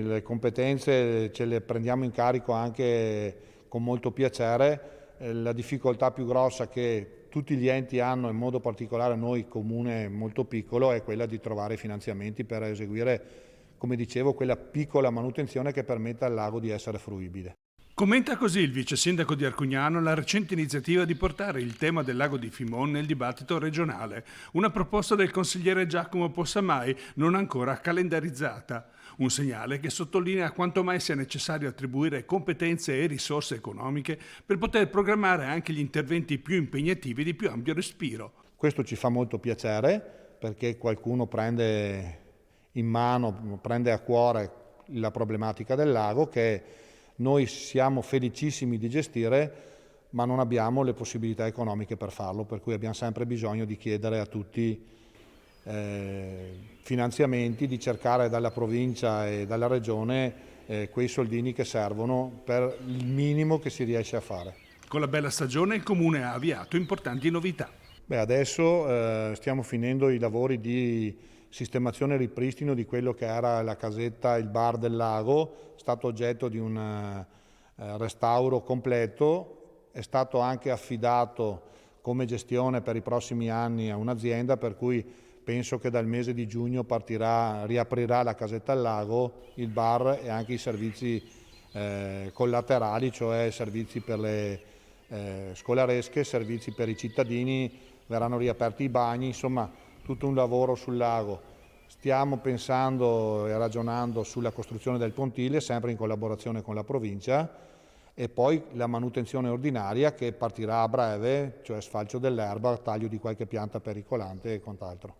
Le competenze ce le prendiamo in carico anche con molto piacere. La difficoltà più grossa che tutti gli enti hanno, in modo particolare noi comune molto piccolo, è quella di trovare finanziamenti per eseguire, come dicevo, quella piccola manutenzione che permetta al lago di essere fruibile. Commenta così il vice sindaco di Arcugnano la recente iniziativa di portare il tema del lago di Fimon nel dibattito regionale, una proposta del consigliere Giacomo Possamai non ancora calendarizzata. Un segnale che sottolinea quanto mai sia necessario attribuire competenze e risorse economiche per poter programmare anche gli interventi più impegnativi di più ampio respiro. Questo ci fa molto piacere perché qualcuno prende in mano, prende a cuore la problematica del lago che noi siamo felicissimi di gestire, ma non abbiamo le possibilità economiche per farlo, per cui abbiamo sempre bisogno di chiedere a tutti finanziamenti, di cercare dalla provincia e dalla regione quei soldini che servono per il minimo che si riesce a fare. Con la bella stagione il Comune ha avviato importanti novità. Adesso stiamo finendo i lavori di sistemazione e ripristino di quello che era la casetta, il bar del lago, è stato oggetto di un restauro completo, è stato anche affidato come gestione per i prossimi anni a un'azienda, per cui penso che dal mese di giugno riaprirà la casetta al lago, il bar e anche i servizi collaterali, cioè servizi per le scolaresche, servizi per i cittadini, verranno riaperti i bagni, insomma tutto un lavoro sul lago. Stiamo pensando e ragionando sulla costruzione del pontile, sempre in collaborazione con la provincia, e poi la manutenzione ordinaria che partirà a breve, cioè sfalcio dell'erba, taglio di qualche pianta pericolante e quant'altro.